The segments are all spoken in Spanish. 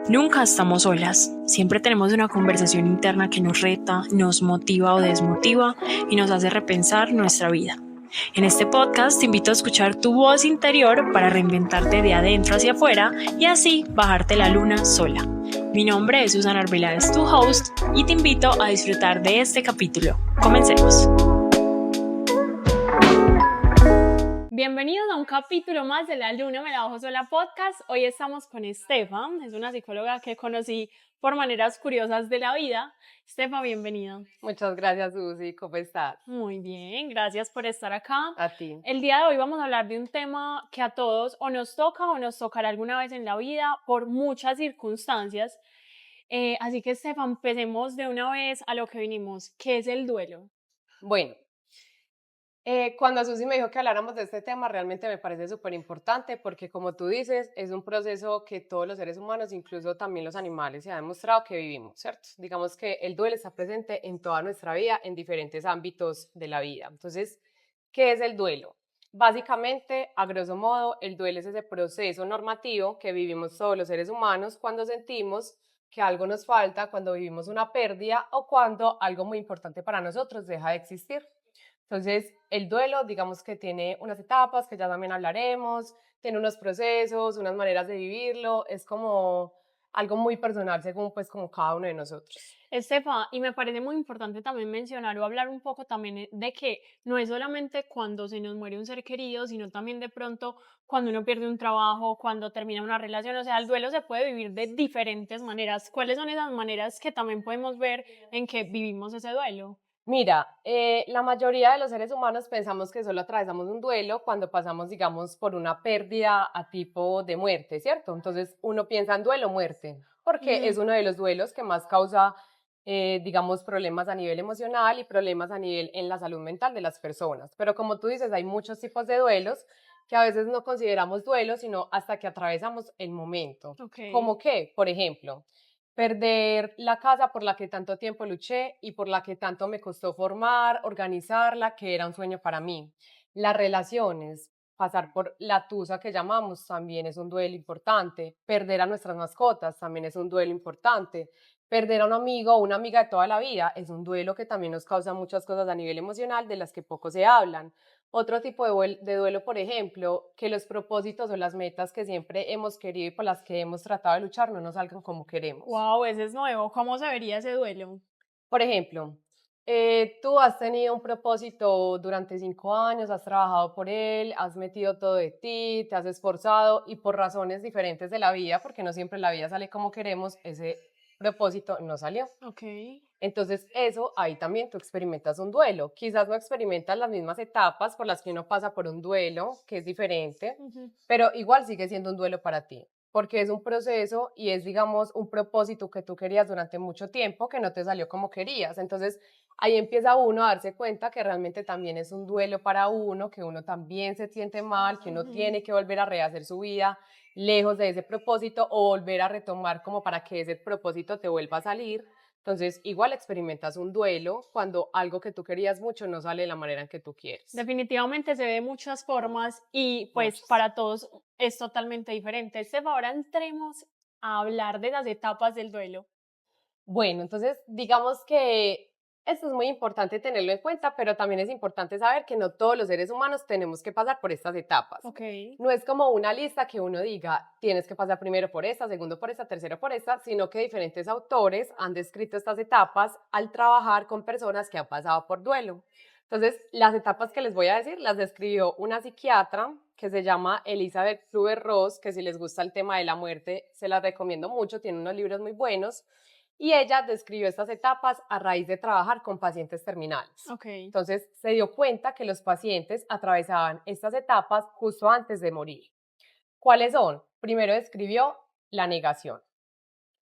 Nunca estamos solas, siempre tenemos una conversación interna que nos reta, nos motiva o desmotiva y nos hace repensar nuestra vida. En este podcast te invito a escuchar tu voz interior para reinventarte de adentro hacia afuera y así bajarte la luna sola. Mi nombre es Susana Arbeláez, tu host, y te invito a disfrutar de este capítulo. Comencemos. Bienvenidos a un capítulo más de La Luna Me La Bajo Sola podcast. Hoy estamos con Estefa, es una psicóloga que conocí por maneras curiosas de la vida. Estefa, bienvenida. Muchas gracias, Susi. ¿Cómo estás? Muy bien, gracias por estar acá. A ti. El día de hoy vamos a hablar de un tema que a todos o nos toca o nos tocará alguna vez en la vida por muchas circunstancias. Así que, Estefa, empecemos de una vez a lo que vinimos. ¿Qué es el duelo? Bueno, cuando Susi me dijo que habláramos de este tema, realmente me parece súper importante porque, como tú dices, es un proceso que todos los seres humanos, incluso también los animales, se ha demostrado que vivimos, ¿cierto? Digamos que el duelo está presente en toda nuestra vida, en diferentes ámbitos de la vida. Entonces, ¿qué es el duelo? Básicamente, a grosso modo, el duelo es ese proceso normativo que vivimos todos los seres humanos cuando sentimos que algo nos falta, cuando vivimos una pérdida o cuando algo muy importante para nosotros deja de existir. Entonces, el duelo, digamos que tiene unas etapas que ya también hablaremos, tiene unos procesos, unas maneras de vivirlo, es como algo muy personal según pues como cada uno de nosotros. Estefa, y me parece muy importante también mencionar o hablar un poco también de que no es solamente cuando se nos muere un ser querido, sino también de pronto cuando uno pierde un trabajo, cuando termina una relación, o sea, el duelo se puede vivir de diferentes maneras. ¿Cuáles son esas maneras que también podemos ver en que vivimos ese duelo? Mira, la mayoría de los seres humanos pensamos que solo atravesamos un duelo cuando pasamos, digamos, por una pérdida a tipo de muerte, ¿cierto? Entonces uno piensa en duelo, muerte, porque es uno de los duelos que más causa, digamos, problemas a nivel emocional y problemas a nivel en la salud mental de las personas. Pero como tú dices, hay muchos tipos de duelos que a veces no consideramos duelos, sino hasta que atravesamos el momento. Okay. ¿Cómo qué? Por ejemplo, perder la casa por la que tanto tiempo luché y por la que tanto me costó formar, organizarla, que era un sueño para mí. Las relaciones, pasar por la tusa que llamamos, también es un duelo importante. Perder a nuestras mascotas también es un duelo importante. Perder a un amigo o una amiga de toda la vida es un duelo que también nos causa muchas cosas a nivel emocional de las que poco se hablan. Otro tipo de duelo, por ejemplo, que los propósitos o las metas que siempre hemos querido y por las que hemos tratado de luchar no nos salgan como queremos. Wow, ese es nuevo. ¿Cómo se vería ese duelo? Por ejemplo, tú has tenido un propósito durante 5 años, has trabajado por él, has metido todo de ti, te has esforzado y por razones diferentes de la vida, porque no siempre la vida sale como queremos, ese propósito no salió. Okay. Entonces, eso, ahí también tú experimentas un duelo. Quizás no experimentas las mismas etapas por las que uno pasa por un duelo, que es diferente, pero igual sigue siendo un duelo para ti, porque es un proceso y es, digamos, un propósito que tú querías durante mucho tiempo que no te salió como querías. Entonces, ahí empieza uno a darse cuenta que realmente también es un duelo para uno, que uno también se siente mal, que uno tiene que volver a rehacer su vida lejos de ese propósito o volver a retomar como para que ese propósito te vuelva a salir. Entonces, igual experimentas un duelo cuando algo que tú querías mucho no sale de la manera en que tú quieres. Definitivamente se ve de muchas formas y pues Muchas. para todos es totalmente diferente. Estefa, ahora entremos a hablar de las etapas del duelo. Bueno, entonces digamos que esto es muy importante tenerlo en cuenta, pero también es importante saber que no todos los seres humanos tenemos que pasar por estas etapas. Ok. No es como una lista que uno diga, tienes que pasar primero por esta, segundo por esta, tercero por esta, sino que diferentes autores han descrito estas etapas al trabajar con personas que han pasado por duelo. Entonces, las etapas que les voy a decir las describió una psiquiatra que se llama Elizabeth Kübler-Ross, que si les gusta el tema de la muerte, se las recomiendo mucho, tiene unos libros muy buenos. Y ella describió estas etapas a raíz de trabajar con pacientes terminales. Ok. Entonces se dio cuenta que los pacientes atravesaban estas etapas justo antes de morir. ¿Cuáles son? Primero describió la negación.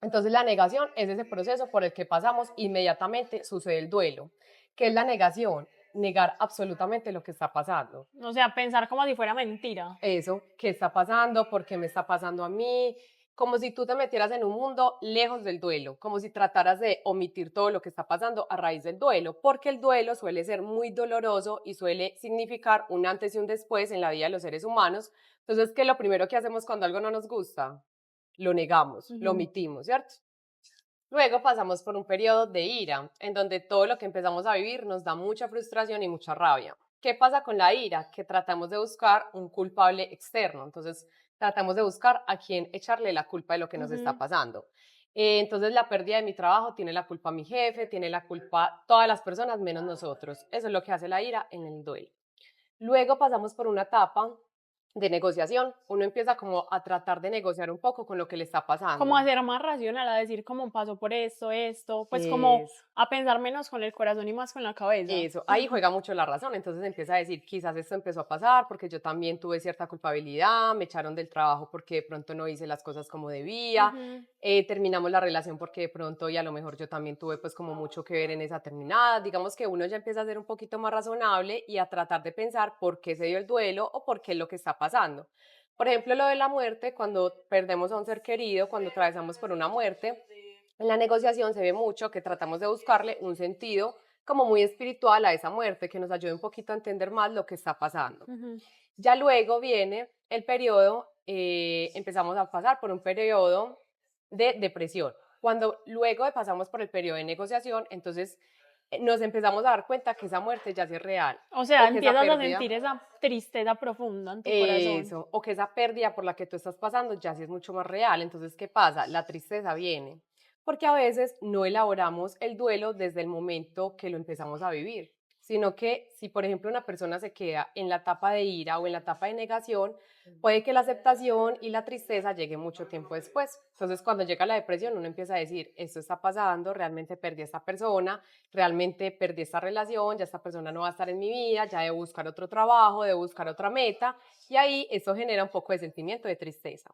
Entonces la negación es ese proceso por el que pasamos inmediatamente sucede el duelo. ¿Qué es la negación? Negar absolutamente lo que está pasando. O sea, pensar como si fuera mentira. Eso, ¿qué está pasando? ¿Por qué me está pasando a mí? Como si tú te metieras en un mundo lejos del duelo, como si trataras de omitir todo lo que está pasando a raíz del duelo, porque el duelo suele ser muy doloroso y suele significar un antes y un después en la vida de los seres humanos. Entonces, ¿qué es lo primero que hacemos cuando algo no nos gusta? lo negamos, lo Ujú. omitimos, ¿cierto? Luego pasamos por un periodo de ira, en donde todo lo que empezamos a vivir nos da mucha frustración y mucha rabia. ¿Qué pasa con la ira? Que tratamos de buscar un culpable externo, entonces tratamos de buscar a quién echarle la culpa de lo que nos está Ujú. pasando. Entonces la pérdida de mi trabajo tiene la culpa mi jefe, tiene la culpa todas las personas menos nosotros. Eso es lo que hace la ira en el duelo. Luego pasamos por una etapa de negociación. Uno empieza como a tratar de negociar un poco con lo que le está Como a pasando. ser más racional, a decir como paso por esto, pues como Eso. a pensar menos con el corazón y más con la cabeza. Eso, ahí juega mucho la razón, entonces empieza a decir, quizás esto empezó a pasar porque yo también tuve cierta culpabilidad, me echaron del trabajo porque de pronto no hice las cosas como debía, Ujú. terminamos la relación porque de pronto y a lo mejor yo también tuve pues como mucho que ver en esa terminada, digamos que uno ya empieza a ser un poquito más razonable y a tratar de pensar por qué se dio el duelo o por qué es lo que está pasando. Por ejemplo, lo de la muerte, cuando perdemos a un ser querido, cuando atravesamos por una muerte, en la negociación se ve mucho que tratamos de buscarle un sentido como muy espiritual a esa muerte, que nos ayude un poquito a entender más lo que está pasando. Ujú. Ya luego viene el periodo, empezamos a pasar por un periodo de depresión. Cuando luego pasamos por el periodo de negociación, entonces nos empezamos a dar cuenta que esa muerte ya sí es real, O sea, o que esa empiezas a pérdida, sentir esa tristeza profunda en tu corazón. o que esa pérdida por la que tú estás pasando ya sí es mucho más real. Entonces, ¿qué pasa? La tristeza viene, porque a veces no elaboramos el duelo desde el momento que lo empezamos a vivir, sino que si, por ejemplo, una persona se queda en la etapa de ira o en la etapa de negación, puede que la aceptación y la tristeza llegue mucho tiempo después. Entonces, cuando llega la depresión, uno empieza a decir, esto está pasando, realmente perdí a esta persona, realmente perdí esta relación, ya esta persona no va a estar en mi vida, ya debo buscar otro trabajo, debo buscar otra meta, y ahí eso genera un poco de sentimiento de tristeza.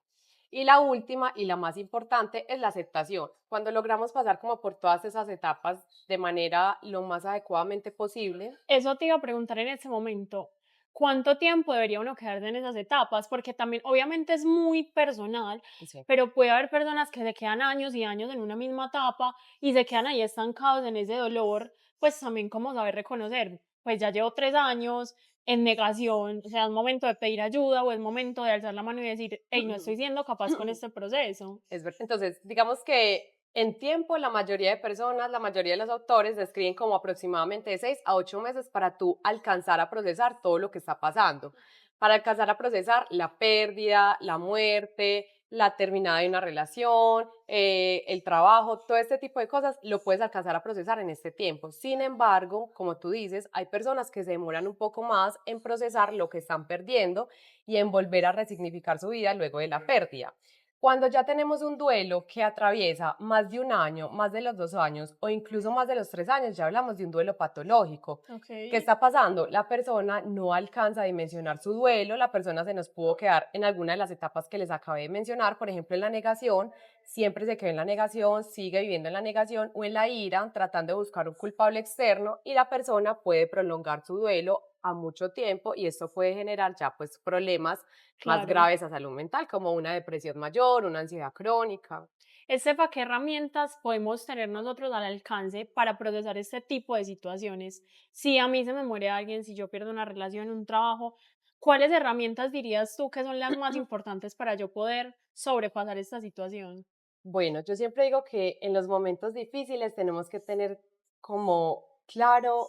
Y la última y la más importante es la aceptación. Cuando logramos pasar como por todas esas etapas de manera lo más adecuadamente posible. Eso te iba a preguntar en ese momento. ¿Cuánto tiempo debería uno quedarse en esas etapas? Porque también, obviamente, es muy personal, Sí. pero puede haber personas que se quedan años y años en una misma etapa y se quedan ahí estancados en ese dolor, pues también como saber reconocer, pues ya llevo 3 años en negación, o sea, es momento de pedir ayuda o es momento de alzar la mano y decir, hey, no estoy siendo capaz con este proceso. Es verdad. Entonces, digamos que en tiempo la mayoría de personas, la mayoría de los autores describen como aproximadamente de 6 a 8 meses para tú alcanzar a procesar todo lo que está pasando, para alcanzar a procesar la pérdida, la muerte, la terminada de una relación, el trabajo, todo este tipo de cosas lo puedes alcanzar a procesar en este tiempo. Sin embargo, como tú dices, hay personas que se demoran un poco más en procesar lo que están perdiendo y en volver a resignificar su vida luego de la pérdida. Cuando ya tenemos un duelo que atraviesa más de un año, más de los 2 años o incluso más de los 3 años, ya hablamos de un duelo patológico. Ok. ¿Qué está pasando? La persona no alcanza a dimensionar su duelo, la persona se nos pudo quedar en alguna de las etapas que les acabé de mencionar, por ejemplo, en la negación, siempre se queda en la negación, sigue viviendo en la negación o en la ira, tratando de buscar un culpable externo y la persona puede prolongar su duelo a mucho tiempo y esto puede generar ya pues problemas más Claro. graves a salud mental, como una depresión mayor, una ansiedad crónica. Estefa, ¿qué herramientas podemos tener nosotros al alcance para procesar este tipo de situaciones? Si a mí se me muere alguien, si yo pierdo una relación, un trabajo, ¿cuáles herramientas dirías tú que son las más importantes para yo poder sobrepasar esta situación? Bueno, yo siempre digo que en los momentos difíciles tenemos que tener como claro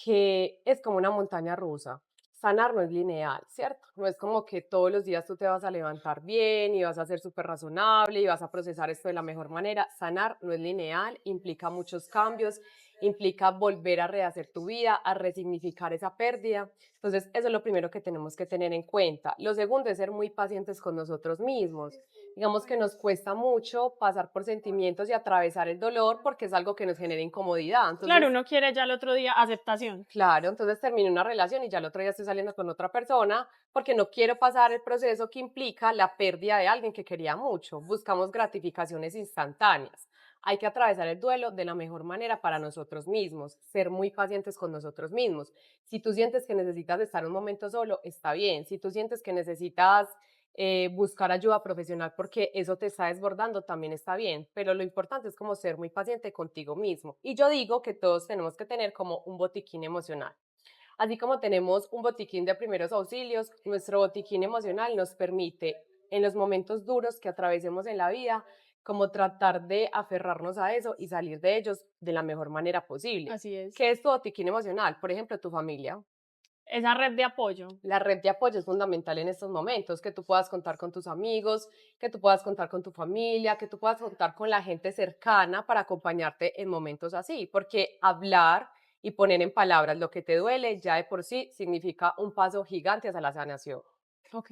que es como una montaña rusa. Sanar no es lineal, ¿cierto? No es como que todos los días tú te vas a levantar bien y vas a ser súper razonable y vas a procesar esto de la mejor manera. Sanar no es lineal, implica muchos cambios, implica volver a rehacer tu vida, a resignificar esa pérdida. Entonces, eso es lo primero que tenemos que tener en cuenta. Lo segundo es ser muy pacientes con nosotros mismos. Digamos que nos cuesta mucho pasar por sentimientos y atravesar el dolor porque es algo que nos genera incomodidad. Claro, Entonces, uno quiere ya el otro día aceptación. claro, entonces termino una relación y ya el otro día estoy saliendo con otra persona porque no quiero pasar el proceso que implica la pérdida de alguien que quería mucho. Buscamos gratificaciones instantáneas. Hay que atravesar el duelo de la mejor manera para nosotros mismos, ser muy pacientes con nosotros mismos. Si tú sientes que necesitas estar un momento solo, está bien. Si tú sientes que necesitas buscar ayuda profesional porque eso te está desbordando, también está bien, pero lo importante es como ser muy paciente contigo mismo. Y yo digo que todos tenemos que tener como un botiquín emocional. Así como tenemos un botiquín de primeros auxilios, nuestro botiquín emocional nos permite en los momentos duros que atravesemos en la vida, como tratar de aferrarnos a eso y salir de ellos de la mejor manera posible. Así es. ¿Qué es tu botiquín emocional? Por ejemplo, tu familia. Esa red de apoyo. La red de apoyo es fundamental en estos momentos, que tú puedas contar con tus amigos, que tú puedas contar con tu familia, que tú puedas contar con la gente cercana para acompañarte en momentos así, porque hablar y poner en palabras lo que te duele ya de por sí significa un paso gigante hacia la sanación. Ok.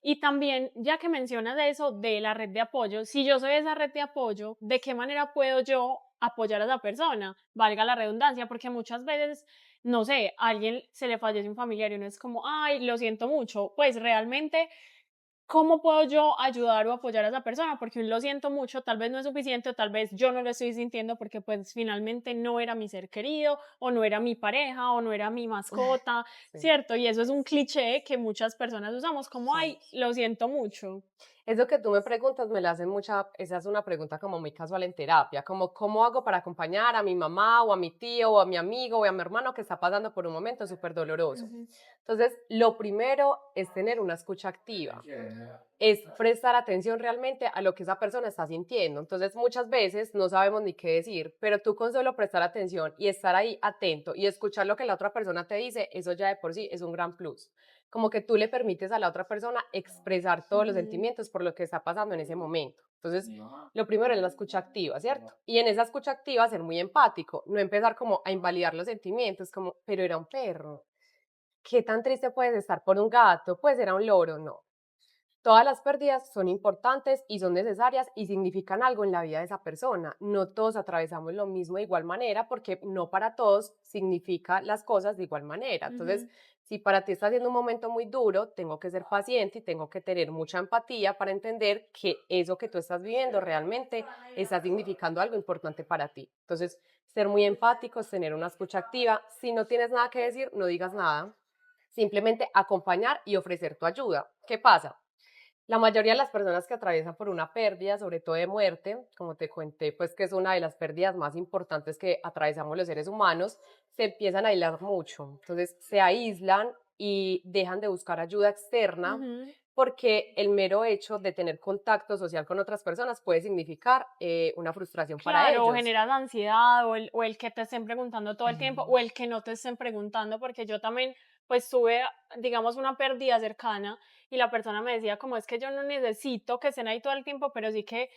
Y también, ya que mencionas eso de la red de apoyo, si yo soy esa red de apoyo, ¿de qué manera puedo yo apoyar a esa persona? Valga la redundancia, porque muchas veces, no sé, a alguien se le fallece un familiar y uno es como, ay, lo siento mucho. Pues realmente, ¿cómo puedo yo ayudar o apoyar a esa persona? Porque un lo siento mucho, tal vez no es suficiente, o tal vez yo no lo estoy sintiendo porque pues finalmente no era mi ser querido, o no era mi pareja, o no era mi mascota, Sí, ¿cierto? Y eso es un cliché que muchas personas usamos como, sí. ay, lo siento mucho. Eso que tú me preguntas me la hacen esa es una pregunta como muy casual en terapia, como ¿cómo hago para acompañar a mi mamá o a mi tío o a mi amigo o a mi hermano que está pasando por un momento súper doloroso? Ujú. Entonces, lo primero es tener una escucha activa, es prestar atención realmente a lo que esa persona está sintiendo. Entonces, muchas veces no sabemos ni qué decir, pero tú con solo prestar atención y estar ahí atento y escuchar lo que la otra persona te dice, eso ya de por sí es un gran plus. Como que tú le permites a la otra persona expresar todos los Ujú. sentimientos por lo que está pasando en ese momento. Entonces, lo primero es la escucha activa, ¿cierto? Y en esa escucha activa ser muy empático, no empezar como a invalidar los sentimientos, como, pero era un perro. ¿Qué tan triste puedes estar por un gato? Pues era un loro, no. Todas las pérdidas son importantes y son necesarias y significan algo en la vida de esa persona. No todos atravesamos lo mismo de igual manera porque no para todos significa las cosas de igual manera. Entonces, Ujú. si para ti está siendo un momento muy duro, tengo que ser paciente y tengo que tener mucha empatía para entender que eso que tú estás viviendo realmente está significando algo importante para ti. Entonces, ser muy empáticos, tener una escucha activa. Si no tienes nada que decir, no digas nada. Simplemente acompañar y ofrecer tu ayuda. ¿Qué pasa? La mayoría de las personas que atraviesan por una pérdida, sobre todo de muerte, como te conté, pues que es una de las pérdidas más importantes que atravesamos los seres humanos, se empiezan a aislar mucho. Entonces se aíslan y dejan de buscar ayuda externa Ujú. porque el mero hecho de tener contacto social con otras personas puede significar una frustración para Claro, o ellos. generas ansiedad, o el que te estén preguntando todo el tiempo, o el que no te estén preguntando, porque yo también, pues tuve, digamos, una pérdida cercana y la persona me decía, como es que yo no necesito que estén ahí todo el tiempo, pero sí que,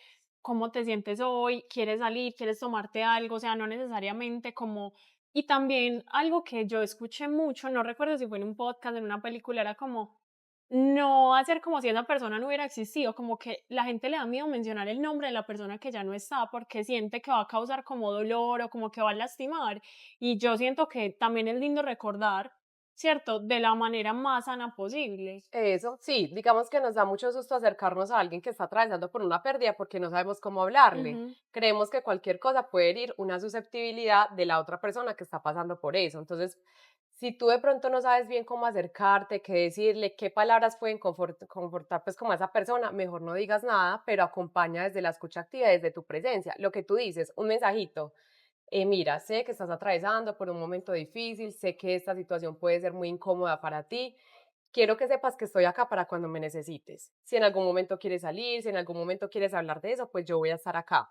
¿cómo te sientes hoy? ¿Quieres salir? ¿Quieres tomarte algo? O sea, no necesariamente como... Y también algo que yo escuché mucho, no recuerdo si fue en un podcast, en una película, era como, no hacer como si esa persona no hubiera existido, como que la gente le da miedo mencionar el nombre de la persona que ya no está porque siente que va a causar como dolor o como que va a lastimar. Y yo siento que también es lindo recordar, ¿cierto? De la manera más sana posible. Eso, sí, digamos que nos da mucho susto acercarnos a alguien que está atravesando por una pérdida porque no sabemos cómo hablarle. Ujú. Creemos que cualquier cosa puede herir una susceptibilidad de la otra persona que está pasando por eso. Entonces, si tú de pronto no sabes bien cómo acercarte, qué decirle, qué palabras pueden confortar pues como a esa persona, mejor no digas nada, pero acompaña desde la escucha activa, desde tu presencia. Lo que tú dices, un mensajito. Mira, sé que estás atravesando por un momento difícil, sé que esta situación puede ser muy incómoda para ti. Quiero que sepas que estoy acá para cuando me necesites. Si en algún momento quieres salir, si en algún momento quieres hablar de eso, pues yo voy a estar acá.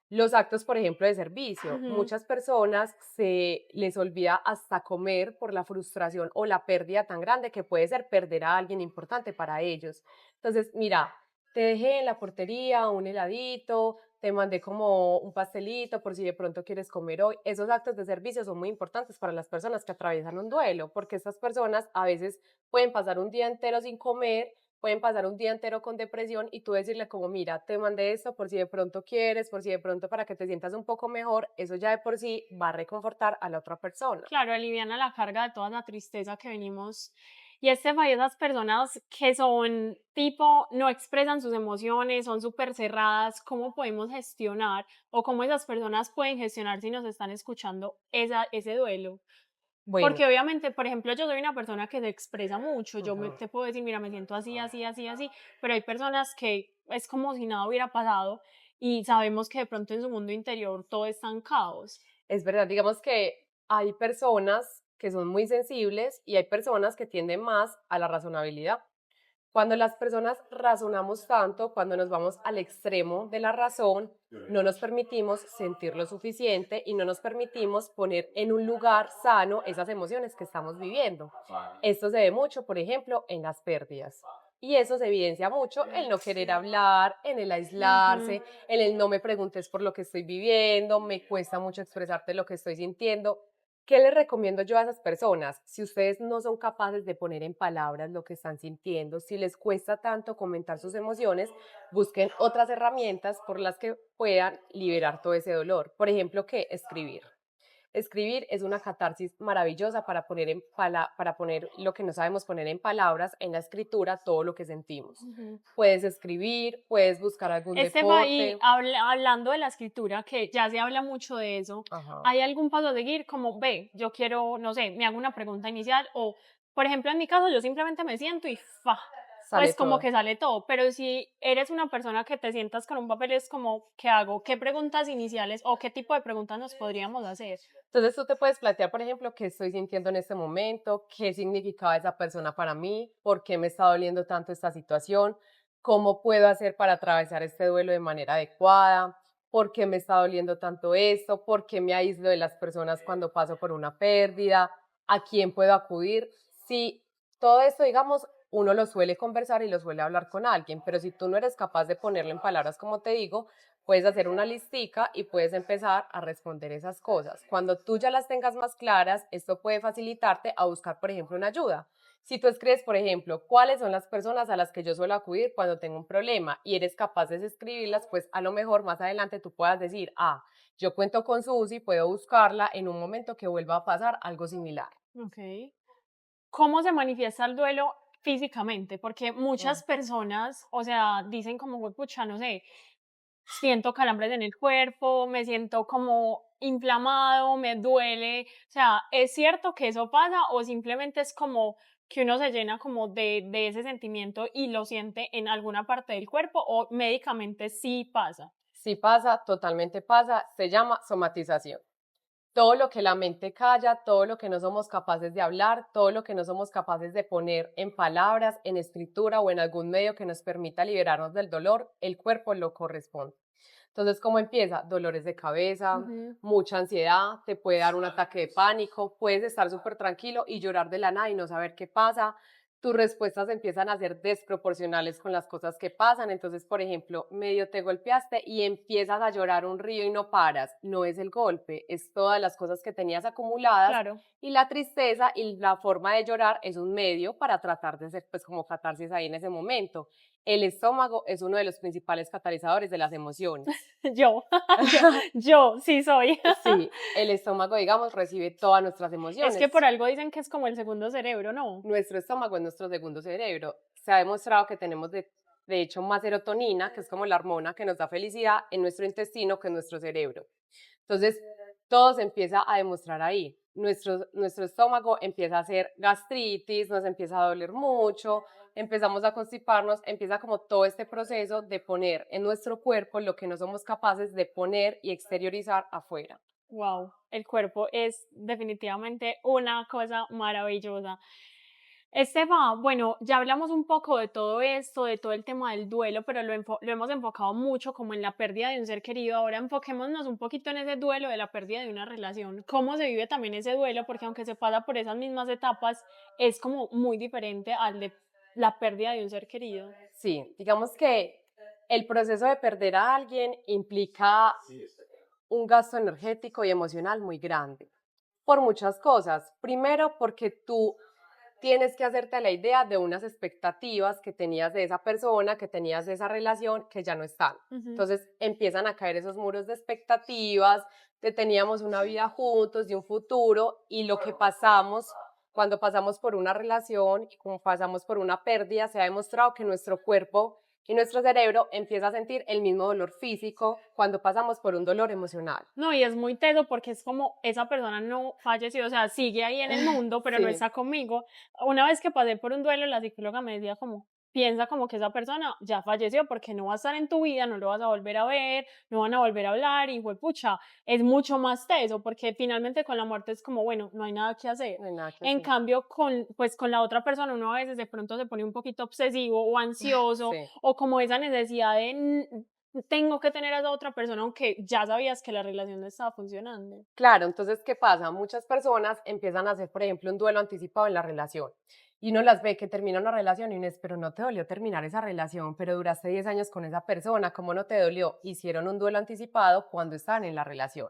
Los actos, por ejemplo, de servicio. Ujú. Muchas personas se les olvida hasta comer por la frustración o la pérdida tan grande que puede ser perder a alguien importante para ellos. Entonces, mira, te dejé en la portería un heladito, te mandé como un pastelito por si de pronto quieres comer hoy. Esos actos de servicio son muy importantes para las personas que atraviesan un duelo, porque estas personas a veces pueden pasar un día entero sin comer, pueden pasar un día entero con depresión y tú decirle como, mira, te mandé esto por si de pronto quieres, por si de pronto para que te sientas un poco mejor, eso ya de por sí va a reconfortar a la otra persona. Claro, aliviana la carga de toda la tristeza que venimos. Y Estefa, y esas personas que son tipo, no expresan sus emociones, son súper cerradas, ¿cómo podemos gestionar o cómo esas personas pueden gestionar si nos están escuchando ese duelo? Bueno, Porque obviamente, por ejemplo, yo soy una persona que se expresa mucho, ujú. te puedo decir, mira, me siento así, así, así, así, pero hay personas que es como si nada hubiera pasado y sabemos que de pronto en su mundo interior todo está en caos. Es verdad, digamos que hay personas que son muy sensibles y hay personas que tienden más a la razonabilidad. Cuando las personas razonamos tanto, cuando nos vamos al extremo de la razón, no nos permitimos sentir lo suficiente y no nos permitimos poner en un lugar sano esas emociones que estamos viviendo. Esto se ve mucho, por ejemplo, en las pérdidas. Y eso se evidencia mucho en no querer hablar, en el aislarse, en el no me preguntes por lo que estoy viviendo, me cuesta mucho expresarte lo que estoy sintiendo. ¿Qué les recomiendo yo a esas personas? Si ustedes no son capaces de poner en palabras lo que están sintiendo, si les cuesta tanto comentar sus emociones, busquen otras herramientas por las que puedan liberar todo ese dolor. Por ejemplo, ¿qué? Escribir. Escribir es una catarsis maravillosa para para poner lo que no sabemos poner en palabras, en la escritura, todo lo que sentimos. Puedes escribir, puedes buscar algún Y deporte. hablando de la escritura, que ya se habla mucho de eso, Ajá. ¿hay algún paso a seguir? Como, ve, yo quiero, no sé, me hago una pregunta inicial o, por ejemplo, en mi caso, yo simplemente me siento y Sale pues como todo. que sale todo, pero si eres una persona que te sientas con un papel, es como, ¿qué hago? ¿Qué preguntas iniciales o qué tipo de preguntas nos podríamos hacer? Entonces tú te puedes plantear, por ejemplo, qué estoy sintiendo en este momento, qué significaba esa persona para mí, por qué me está doliendo tanto esta situación, cómo puedo hacer para atravesar este duelo de manera adecuada, por qué me está doliendo tanto esto, por qué me aíslo de las personas cuando paso por una pérdida, a quién puedo acudir. Si todo esto, digamos, uno lo suele conversar y lo suele hablar con alguien, pero si tú no eres capaz de ponerlo en palabras, como te digo, puedes hacer una listica y puedes empezar a responder esas cosas. Cuando tú ya las tengas más claras, esto puede facilitarte a buscar, por ejemplo, una ayuda. Si tú escribes, por ejemplo, cuáles son las personas a las que yo suelo acudir cuando tengo un problema y eres capaz de escribirlas, pues a lo mejor más adelante tú puedas decir, yo cuento con Susi, puedo buscarla en un momento que vuelva a pasar algo similar. Ok. ¿Cómo se manifiesta el duelo físicamente? Porque muchas personas, o sea, dicen como, pucha, no sé, siento calambres en el cuerpo, me siento como inflamado, me duele. O sea, ¿es cierto que eso pasa o simplemente es como que uno se llena como de ese sentimiento y lo siente en alguna parte del cuerpo o médicamente sí pasa? Si pasa, totalmente pasa, se llama somatización. Todo lo que la mente calla, todo lo que no somos capaces de hablar, todo lo que no somos capaces de poner en palabras, en escritura o en algún medio que nos permita liberarnos del dolor, el cuerpo lo corresponde. Entonces, ¿cómo empieza? Dolores de cabeza, mucha ansiedad, te puede dar un ataque de pánico, puedes estar súper tranquilo y llorar de la nada y no saber qué pasa. Tus respuestas empiezan a ser desproporcionales con las cosas que pasan. Entonces, por ejemplo, medio te golpeaste y empiezas a llorar un río y no paras. No es el golpe, es todas las cosas que tenías acumuladas. Claro. Y la tristeza y la forma de llorar es un medio para tratar de ser pues como catarsis ahí en ese momento. El estómago es uno de los principales catalizadores de las emociones. Yo, yo sí soy. Sí, el estómago, digamos, recibe todas nuestras emociones. Es que por algo dicen que es como el segundo cerebro, ¿no? Nuestro estómago es nuestro segundo cerebro. Se ha demostrado que tenemos, de hecho, más serotonina, que es como la hormona que nos da felicidad, en nuestro intestino que en nuestro cerebro. Entonces, todo se empieza a demostrar ahí. Nuestro estómago empieza a hacer gastritis, nos empieza a doler mucho, empezamos a constiparnos, empieza como todo este proceso de poner en nuestro cuerpo lo que no somos capaces de poner y exteriorizar afuera. Wow, el cuerpo es definitivamente una cosa maravillosa. Estefa, bueno, ya hablamos un poco de todo esto, de todo el tema del duelo, pero lo hemos enfocado mucho como en la pérdida de un ser querido. Ahora enfoquémonos un poquito en ese duelo de la pérdida de una relación. ¿Cómo se vive también ese duelo? Porque aunque se pasa por esas mismas etapas, es como muy diferente al de la pérdida de un ser querido. Sí, digamos que el proceso de perder a alguien implica un gasto energético y emocional muy grande, por muchas cosas. Primero, porque tú tienes que hacerte la idea de unas expectativas que tenías de esa persona, que tenías de esa relación, que ya no están. Entonces empiezan a caer esos muros de expectativas, de teníamos una vida juntos, de un futuro, y lo que pasamos cuando pasamos por una relación y como pasamos por una pérdida, se ha demostrado que nuestro cuerpo y nuestro cerebro empieza a sentir el mismo dolor físico cuando pasamos por un dolor emocional. No, y es muy teso porque es como esa persona no falleció, o sea, sigue ahí en el mundo, pero no Sí. está conmigo. Una vez que pasé por un duelo, la psicóloga me decía como, piensa como que esa persona ya falleció porque no va a estar en tu vida, no lo vas a volver a ver, no van a volver a hablar y pucha, es mucho más teso porque finalmente con la muerte es como, bueno, no hay nada que hacer. No hay nada que En hacer. cambio, pues con la otra persona uno a veces de pronto se pone un poquito obsesivo o ansioso Sí. o como esa necesidad de tengo que tener a esa otra persona aunque ya sabías que la relación no estaba funcionando. Claro, entonces, ¿qué pasa? Muchas personas empiezan a hacer, por ejemplo, un duelo anticipado en la relación. Y uno las ve que termina una relación y uno es, pero no te dolió terminar esa relación, pero duraste 10 años con esa persona, ¿cómo no te dolió? Hicieron un duelo anticipado cuando estaban en la relación.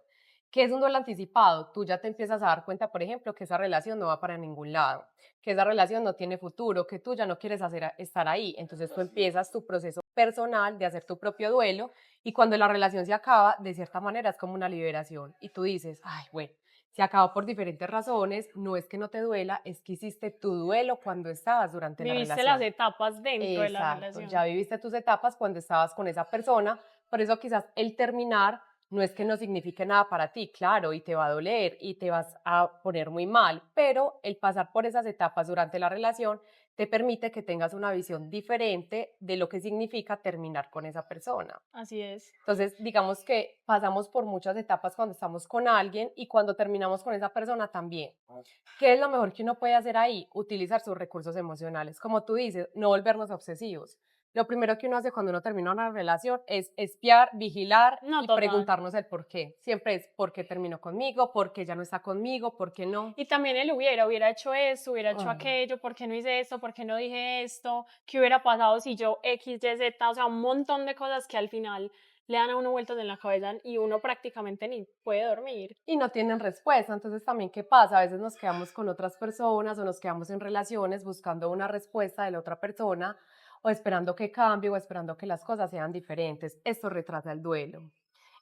¿Qué es un duelo anticipado? Tú ya te empiezas a dar cuenta, por ejemplo, que esa relación no va para ningún lado, que esa relación no tiene futuro, que tú ya no quieres estar ahí. Entonces tú empiezas tu proceso personal de hacer tu propio duelo y cuando la relación se acaba, de cierta manera es como una liberación. Y tú dices, ay, bueno, se acabó por diferentes razones, no es que no te duela, es que hiciste tu duelo cuando estabas durante la Viviste las relación. etapas dentro de la Exacto, ya relación. viviste tus etapas cuando estabas con esa persona, por eso quizás el terminar no es que no signifique nada para ti, claro, y te va a doler y te vas a poner muy mal, pero el pasar por esas etapas durante la relación te permite que tengas una visión diferente de lo que significa terminar con esa persona. Así es. Entonces, digamos que pasamos por muchas etapas cuando estamos con alguien y cuando terminamos con esa persona también. ¿Qué es lo mejor que uno puede hacer ahí? Utilizar sus recursos emocionales. Como tú dices, no volvernos obsesivos. Lo primero que uno hace cuando uno termina una relación es espiar, vigilar No, y total. preguntarnos el por qué. Siempre es por qué terminó conmigo, por qué ya no está conmigo, por qué no. Y también el hubiera hecho esto, hubiera hecho Ah, aquello, ¿por qué no hice esto? ¿Por qué no dije esto? ¿Qué hubiera pasado si yo X, Y, Z? O sea, un montón de cosas que al final le dan a uno vueltas en la cabeza y uno prácticamente ni puede dormir. y no tienen respuesta. Entonces, también, ¿qué pasa? A veces nos quedamos con otras personas o nos quedamos en relaciones buscando una respuesta de la otra persona o esperando que cambie o esperando que las cosas sean diferentes. Esto retrasa el duelo.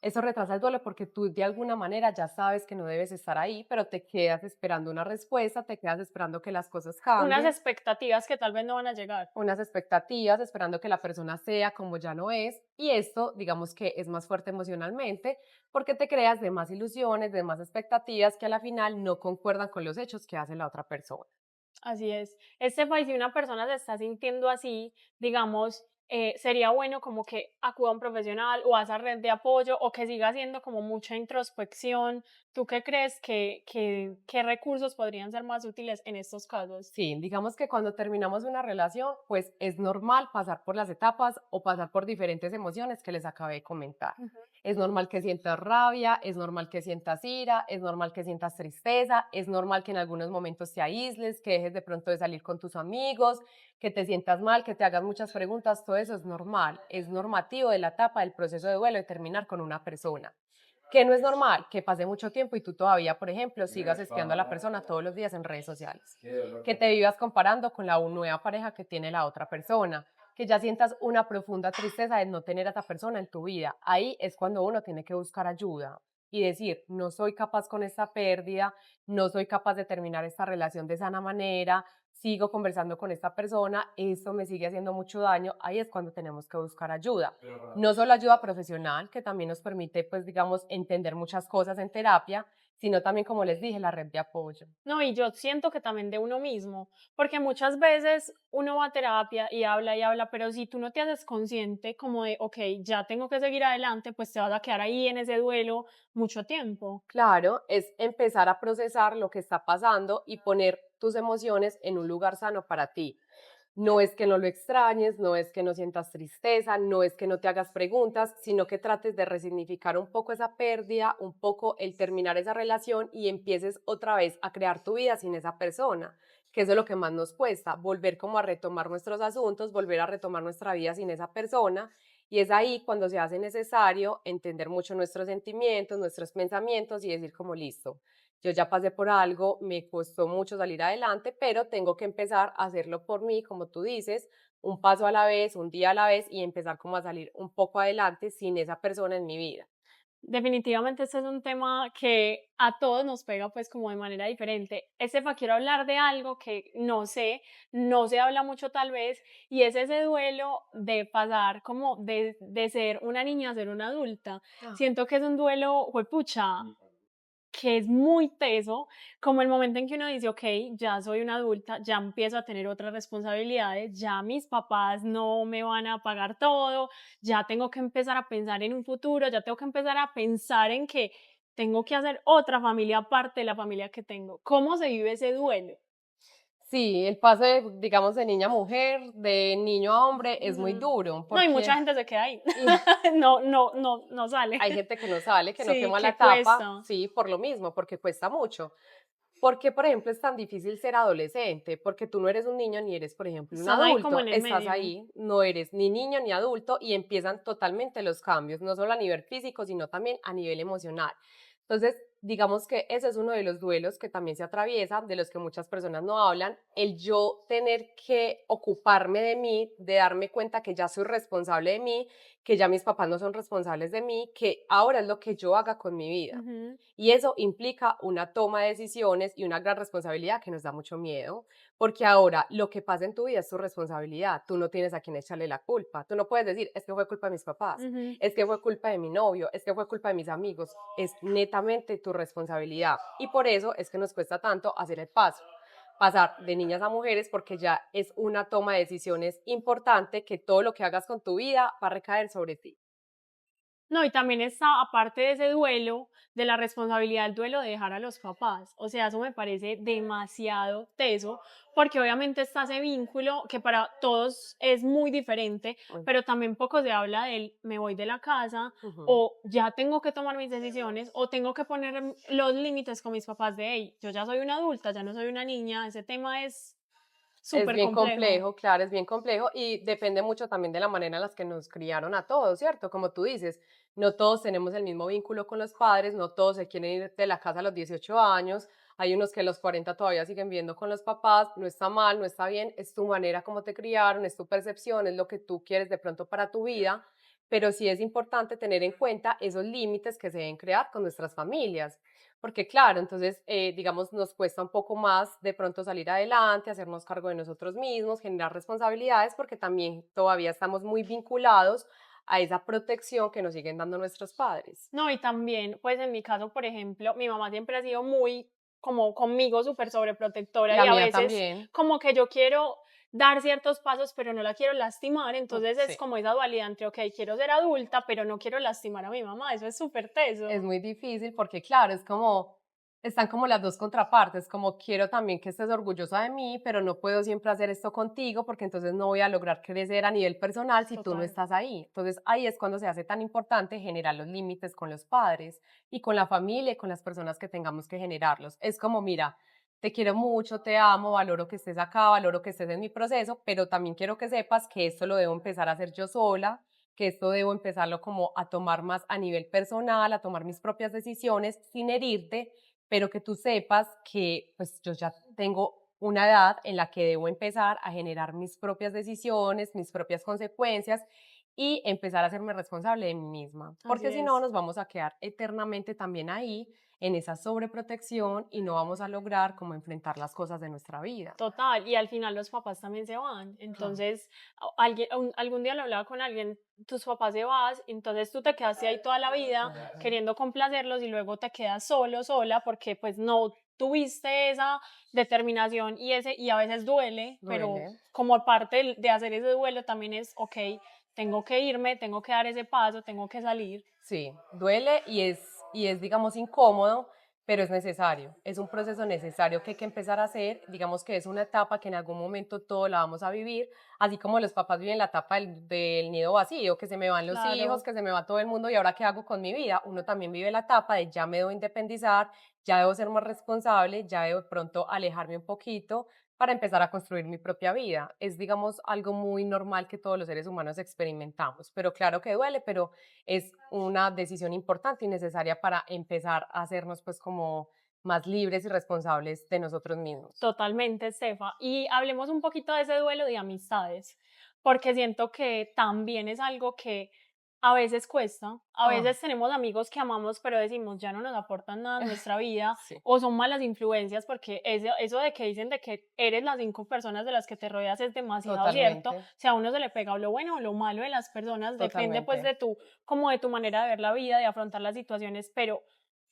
Eso retrasa el duelo porque tú de alguna manera ya sabes que no debes estar ahí, pero te quedas esperando una respuesta, te quedas esperando que las cosas Unas cambien, expectativas que tal vez no van a llegar. unas expectativas, esperando que la persona sea como ya no es, y esto, digamos que es más fuerte emocionalmente, porque te creas de más ilusiones, de más expectativas que a la final no concuerdan con los hechos que hace la otra persona. Así es. Estefa, y si una persona se está sintiendo así, digamos, sería bueno como que acuda a un profesional o a esa red de apoyo o que siga haciendo como mucha introspección. ¿Tú qué crees qué recursos podrían ser más útiles en estos casos? Sí, digamos que cuando terminamos una relación, pues es normal pasar por las etapas o pasar por diferentes emociones que les acabé de comentar. Ujú. Es normal que sientas rabia, es normal que sientas ira, es normal que sientas tristeza, es normal que en algunos momentos te aísles, que dejes de pronto de salir con tus amigos, que te sientas mal, que te hagas muchas preguntas, todo eso es normativo de la etapa del proceso de duelo de terminar con una persona. Que no es normal que pase mucho tiempo y tú todavía, por ejemplo, sigas espiando a la persona todos los días en redes sociales. Que te vivas comparando con la nueva pareja que tiene la otra persona. Que ya sientas una profunda tristeza de no tener a esa persona en tu vida. Ahí es cuando uno tiene que buscar ayuda y decir, no soy capaz con esta pérdida, no soy capaz de terminar esta relación de sana manera, sigo conversando con esta persona, esto me sigue haciendo mucho daño, ahí es cuando tenemos que buscar ayuda. No solo ayuda profesional, que también nos permite, pues, digamos, entender muchas cosas en terapia, sino también, como les dije, la red de apoyo. No, y yo siento que también de uno mismo, porque muchas veces uno va a terapia y habla, pero si tú no te haces consciente como de, ok, ya tengo que seguir adelante, pues te vas a quedar ahí en ese duelo mucho tiempo. Claro, es empezar a procesar lo que está pasando y poner tus emociones en un lugar sano para ti. No es que no lo extrañes, no es que no sientas tristeza, no es que no te hagas preguntas, sino que trates de resignificar un poco esa pérdida, un poco el terminar esa relación y empieces otra vez a crear tu vida sin esa persona, que eso es lo que más nos cuesta, volver como a retomar nuestros asuntos, volver a retomar nuestra vida sin esa persona. Y es ahí cuando se hace necesario entender mucho nuestros sentimientos, nuestros pensamientos y decir como listo, yo ya pasé por algo, me costó mucho salir adelante, pero tengo que empezar a hacerlo por mí, como tú dices, un paso a la vez, un día a la vez y empezar como a salir un poco adelante sin esa persona en mi vida. Definitivamente este es un tema que a todos nos pega pues como de manera diferente. Estefa, quiero hablar de algo que no se habla mucho tal vez, y es ese duelo de pasar como de ser una niña a ser una adulta. Ah, Siento que es un duelo, juepucha, que es muy teso, como el momento en que uno dice, ok, ya soy una adulta, ya empiezo a tener otras responsabilidades, ya mis papás no me van a pagar todo, ya tengo que empezar a pensar en un futuro, ya tengo que empezar a pensar en que tengo que hacer otra familia aparte de la familia que tengo. ¿Cómo se vive ese duelo? Sí, el paso de, digamos, de niña a mujer, de niño a hombre, es muy Ujú. duro, No, y mucha porque gente se queda ahí. y No sale. hay gente que no sale, que no Sí, quema la que etapa, cuesta. sí, por lo mismo, porque cuesta mucho. ¿Por qué, por ejemplo, es tan difícil ser adolescente? Porque tú no eres un niño ni eres, por ejemplo, un Estás ahí como adulto. en el Estás medio. ahí, no eres ni niño ni adulto y empiezan totalmente los cambios, no solo a nivel físico, sino también a nivel emocional. Entonces, digamos que ese es uno de los duelos que también se atraviesa, de los que muchas personas no hablan, el yo tener que ocuparme de mí, de darme cuenta que ya soy responsable de mí, que ya mis papás no son responsables de mí, que ahora es lo que yo haga con mi vida. Ujú. Y eso implica una toma de decisiones y una gran responsabilidad que nos da mucho miedo, porque ahora lo que pasa en tu vida es tu responsabilidad. Tú no tienes a quien echarle la culpa. Tú no puedes decir, es que fue culpa de mis papás, Ujú. es que fue culpa de mi novio, es que fue culpa de mis amigos. Es netamente tu responsabilidad. Y por eso es que nos cuesta tanto hacer el paso. Pasar de niñas a mujeres porque ya es una toma de decisiones importante que todo lo que hagas con tu vida va a recaer sobre ti. No, y también está, aparte de ese duelo, de la responsabilidad del duelo de dejar a los papás. O sea, eso me parece demasiado teso, porque obviamente está ese vínculo que para todos es muy diferente, pero también poco se habla del me voy de la casa, Ujú. o ya tengo que tomar mis decisiones, o tengo que poner los límites con mis papás de, hey, yo ya soy una adulta, ya no soy una niña, ese tema es Es súper bien complejo. complejo, claro, es bien complejo y depende mucho también de la manera en la que nos criaron a todos, ¿cierto? Como tú dices, no todos tenemos el mismo vínculo con los padres, no todos se quieren ir de la casa a los 18 años, hay unos que a los 40 todavía siguen viviendo con los papás, no está mal, no está bien, es tu manera como te criaron, es tu percepción, es lo que tú quieres de pronto para tu vida, pero sí es importante tener en cuenta esos límites que se deben crear con nuestras familias. Porque claro, entonces, digamos, nos cuesta un poco más de pronto salir adelante, hacernos cargo de nosotros mismos, generar responsabilidades, porque también todavía estamos muy vinculados a esa protección que nos siguen dando nuestros padres. No, y también, pues en mi caso, por ejemplo, mi mamá siempre ha sido muy como conmigo, súper sobreprotectora y La a mía veces también. como que yo quiero dar ciertos pasos, pero no la quiero lastimar, entonces es Sí. como esa dualidad entre, ok, quiero ser adulta, pero no quiero lastimar a mi mamá, eso es súper Es teso. muy difícil porque, claro, es como, están como las dos contrapartes, como quiero también que estés orgullosa de mí, pero no puedo siempre hacer esto contigo porque entonces no voy a lograr crecer a nivel personal si tú no Total. estás ahí. Entonces ahí es cuando se hace tan importante generar los límites con los padres y con la familia y con las personas que tengamos que generarlos. Es como, mira, te quiero mucho, te amo, valoro que estés acá, valoro que estés en mi proceso, pero también quiero que sepas que esto lo debo empezar a hacer yo sola, que esto debo empezarlo como a tomar más a nivel personal, a tomar mis propias decisiones sin herirte, pero que tú sepas que pues yo ya tengo una edad en la que debo empezar a generar mis propias decisiones, mis propias consecuencias y empezar a hacerme responsable de mí misma, Así porque si no es. nos vamos a quedar eternamente también ahí en esa sobreprotección y no vamos a lograr como enfrentar las cosas de nuestra vida. Total, y al final los papás también se van. Claro. Entonces, algún día lo hablaba con alguien, tus papás se van, entonces tú te quedaste ahí toda la vida Ujú. queriendo complacerlos y luego te quedas solo, sola, porque pues no tuviste esa determinación y a veces duele, pero Duele. como parte de hacer ese duelo también es, ok, tengo que irme, tengo que dar ese paso, tengo que salir. Sí, duele y es, digamos, incómodo, pero es necesario. Es un proceso necesario que hay que empezar a hacer. Digamos que es una etapa que en algún momento todos la vamos a vivir, así como los papás viven la etapa del nido vacío, que se me van los hijos, Claro. que se me va todo el mundo y ahora qué hago con mi vida. Uno también vive la etapa de ya me debo independizar, ya debo ser más responsable, ya debo de pronto alejarme un poquito para empezar a construir mi propia vida. Es, digamos, algo muy normal que todos los seres humanos experimentamos, pero claro que duele, pero es una decisión importante y necesaria para empezar a hacernos pues como más libres y responsables de nosotros mismos. Totalmente, Estefa. Y hablemos un poquito de ese duelo de amistades, porque siento que también es algo que a veces cuesta. A Ah, veces tenemos amigos que amamos, pero decimos ya no nos aportan nada en nuestra vida sí, o son malas influencias, porque eso de que dicen de que eres las 5 personas de las que te rodeas es demasiado cierto. O totalmente, sea, a uno se le pega lo bueno o lo malo de las personas, depende pues totalmente. de como de tu manera de ver la vida, de afrontar las situaciones, pero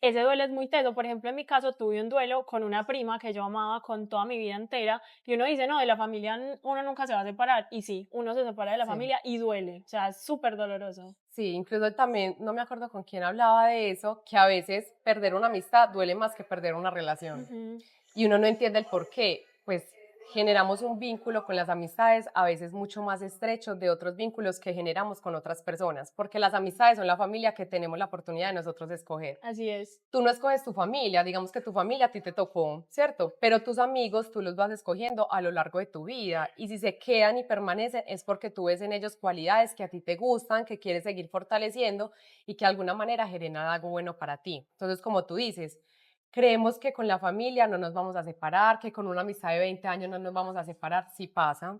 ese duelo es muy teso. Por ejemplo, en mi caso tuve un duelo con una prima que yo amaba con toda mi vida entera y uno dice, no, de la familia uno nunca se va a separar. Y sí, uno se separa de la Sí. familia y duele, o sea, es súper doloroso. Sí, incluso también, no me acuerdo con quién hablaba de eso, que a veces perder una amistad duele más que perder una relación. Ujú. Y uno no entiende el por qué, pues generamos un vínculo con las amistades a veces mucho más estrecho de otros vínculos que generamos con otras personas, porque las amistades son la familia que tenemos la oportunidad de nosotros escoger. Así es, Tú no escoges tu familia, digamos que tu familia a ti te tocó, ¿cierto? Pero tus amigos tú los vas escogiendo a lo largo de tu vida y si se quedan y permanecen es porque tú ves en ellos cualidades que a ti te gustan, que quieres seguir fortaleciendo y que de alguna manera generan algo bueno para ti. Entonces, como tú dices, creemos que con la familia no nos vamos a separar, que con una amistad de 20 años no nos vamos a separar, sí pasa.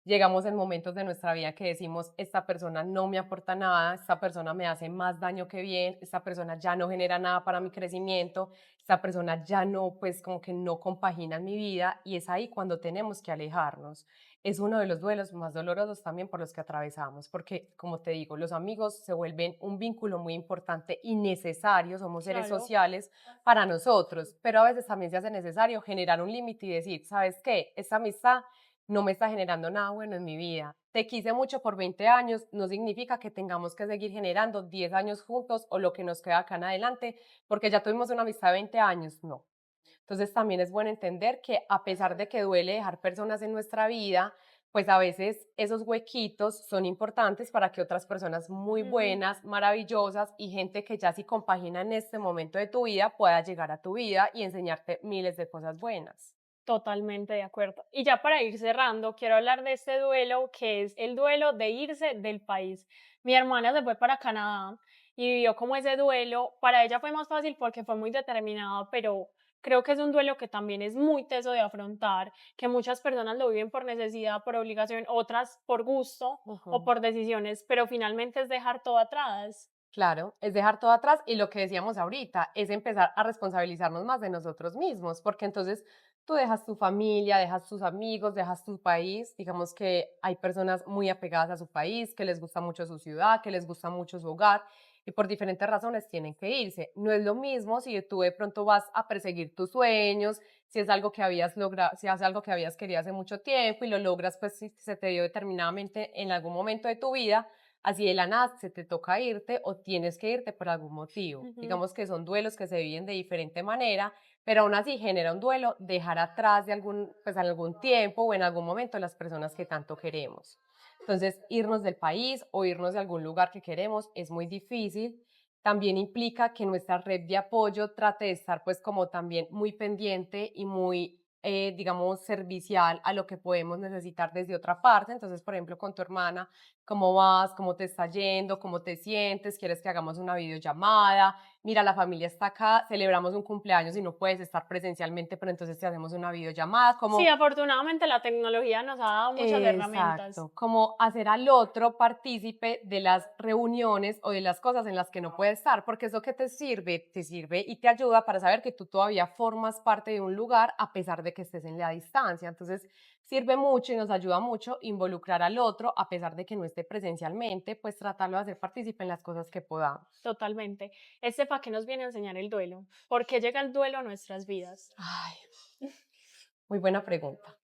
Llegamos en momentos de nuestra vida que decimos, esta persona no me aporta nada, esta persona me hace más daño que bien, esta persona ya no genera nada para mi crecimiento, esta persona ya no, pues como que no compagina en mi vida y es ahí cuando tenemos que alejarnos. Es uno de los duelos más dolorosos también por los que atravesamos, porque como te digo, los amigos se vuelven un vínculo muy importante y necesario, somos seres claro. sociales para nosotros, pero a veces también se hace necesario generar un límite y decir, ¿sabes qué? Esta amistad no me está generando nada bueno en mi vida. Te quise mucho por 20 años, no significa que tengamos que seguir generando 10 años juntos o lo que nos queda acá en adelante, porque ya tuvimos una amistad de 20 años, no. Entonces también es bueno entender que a pesar de que duele dejar personas en nuestra vida, pues a veces esos huequitos son importantes para que otras personas muy Ujú. buenas, maravillosas y gente que ya sí compagina en este momento de tu vida pueda llegar a tu vida y enseñarte miles de cosas buenas. Totalmente de acuerdo. Y ya para ir cerrando, quiero hablar de este duelo que es el duelo de irse del país. Mi hermana se fue para Canadá y vivió como ese duelo. Para ella fue más fácil porque fue muy determinada, pero creo que es un duelo que también es muy teso de afrontar, que muchas personas lo viven por necesidad, por obligación, otras por gusto o Ujú. por decisiones, pero finalmente es dejar todo atrás. Claro, es dejar todo atrás y lo que decíamos ahorita, es empezar a responsabilizarnos más de nosotros mismos, porque entonces tú dejas tu familia, dejas tus amigos, dejas tu país, digamos que hay personas muy apegadas a su país, que les gusta mucho su ciudad, que les gusta mucho su hogar y por diferentes razones tienen que irse. No es lo mismo si tú de pronto vas a perseguir tus sueños, si es algo que habías logrado, si es algo que habías querido hace mucho tiempo y lo logras, pues si se te dio determinadamente en algún momento de tu vida, así de la nada se te toca irte o tienes que irte por algún motivo. Ujú, Digamos que son duelos que se viven de diferente manera, pero aún así genera un duelo dejar atrás de pues, en algún tiempo o en algún momento las personas que tanto queremos. Entonces, irnos del país o irnos de algún lugar que queremos es muy difícil. También implica que nuestra red de apoyo trate de estar pues como también muy pendiente y muy, digamos, servicial a lo que podemos necesitar desde otra parte. Entonces, por ejemplo, con tu hermana, ¿cómo vas? ¿Cómo te está yendo? ¿Cómo te sientes? ¿Quieres que hagamos una videollamada? Mira, la familia está acá, celebramos un cumpleaños y no puedes estar presencialmente, pero entonces te hacemos una videollamada, sí, como afortunadamente la tecnología nos ha dado muchas herramientas. exacto, como hacer al otro partícipe de las reuniones o de las cosas en las que no puede estar, porque eso que te sirve y te ayuda para saber que tú todavía formas parte de un lugar a pesar de que estés en la distancia. Entonces, sirve mucho y nos ayuda mucho involucrar al otro a pesar de que no esté presencialmente, pues tratarlo de hacer partícipe en las cosas que podamos. Totalmente. Estefa, ¿qué nos viene a enseñar el duelo? ¿Por qué llega el duelo a nuestras vidas? Ay, muy buena pregunta.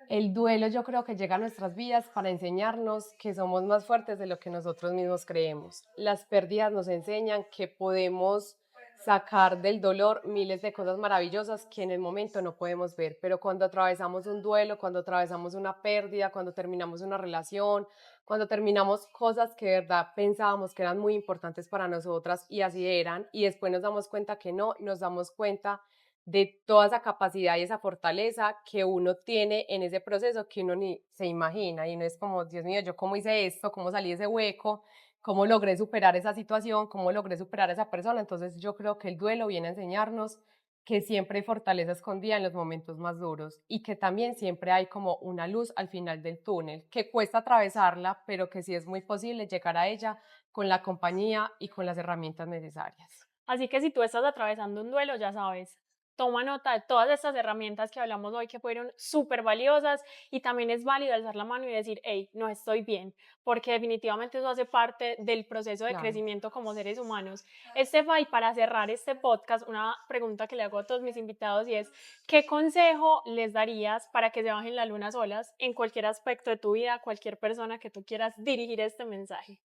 El duelo yo creo que llega a nuestras vidas para enseñarnos que somos más fuertes de lo que nosotros mismos creemos. Las pérdidas nos enseñan que podemos sacar del dolor miles de cosas maravillosas que en el momento no podemos ver, pero cuando atravesamos un duelo, cuando atravesamos una pérdida, cuando terminamos una relación, cuando terminamos cosas que de verdad pensábamos que eran muy importantes para nosotras y así eran, y después nos damos cuenta que no, nos damos cuenta de toda esa capacidad y esa fortaleza que uno tiene en ese proceso que uno ni se imagina y no es como, Dios mío, yo cómo hice esto, cómo salí de ese hueco, cómo logré superar esa situación, cómo logré superar a esa persona. Entonces yo creo que el duelo viene a enseñarnos que siempre hay fortaleza escondida en los momentos más duros y que también siempre hay como una luz al final del túnel, que cuesta atravesarla, pero que sí es muy posible llegar a ella con la compañía y con las herramientas necesarias. Así que si tú estás atravesando un duelo, ya sabes, toma nota de todas estas herramientas que hablamos hoy que fueron súper valiosas y también es válido alzar la mano y decir, hey, no estoy bien, porque definitivamente eso hace parte del proceso de Claro. crecimiento como seres humanos. Estefa, y para cerrar este podcast, una pregunta que le hago a todos mis invitados y es, ¿qué consejo les darías para que se bajen la luna solas en cualquier aspecto de tu vida, a cualquier persona que tú quieras dirigir este mensaje?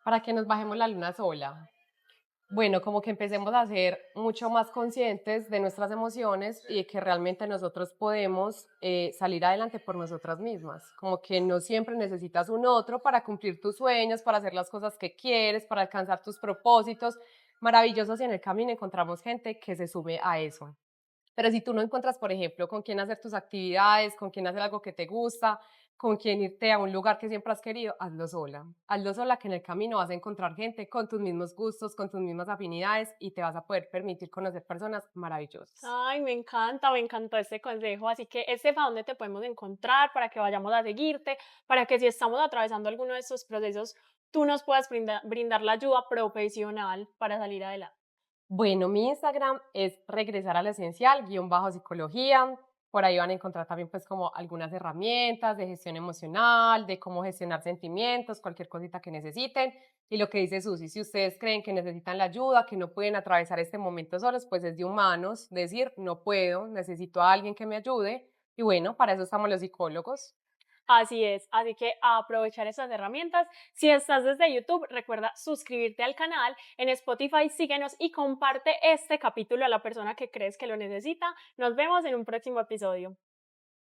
Para que nos bajemos la luna sola. Bueno, como que empecemos a ser mucho más conscientes de nuestras emociones y de que realmente nosotros podemos salir adelante por nosotras mismas. Como que no siempre necesitas un otro para cumplir tus sueños, para hacer las cosas que quieres, para alcanzar tus propósitos maravillosos y en el camino encontramos gente que se sume a eso. Pero si tú no encuentras, por ejemplo, con quién hacer tus actividades, con quién hacer algo que te gusta, con quién irte a un lugar que siempre has querido, hazlo sola. Hazlo sola que en el camino vas a encontrar gente con tus mismos gustos, con tus mismas afinidades y te vas a poder permitir conocer personas maravillosas. Ay, me encanta, me encantó este consejo. Así que, Estefa, ¿dónde te podemos encontrar para que vayamos a seguirte? Para que si estamos atravesando alguno de estos procesos, tú nos puedas brindar la ayuda profesional para salir adelante. Bueno, mi Instagram es regresar a lo esencial, guión bajo psicología. Por ahí van a encontrar también pues como algunas herramientas de gestión emocional, de cómo gestionar sentimientos, cualquier cosita que necesiten. Y lo que dice Susi, si ustedes creen que necesitan la ayuda, que no pueden atravesar este momento solos, pues es de humanos decir, no puedo, necesito a alguien que me ayude. Y bueno, para eso estamos los psicólogos. Así es, así que a aprovechar esas herramientas. Si estás desde YouTube, recuerda suscribirte al canal. En Spotify, síguenos y comparte este capítulo a la persona que crees que lo necesita. Nos vemos en un próximo episodio.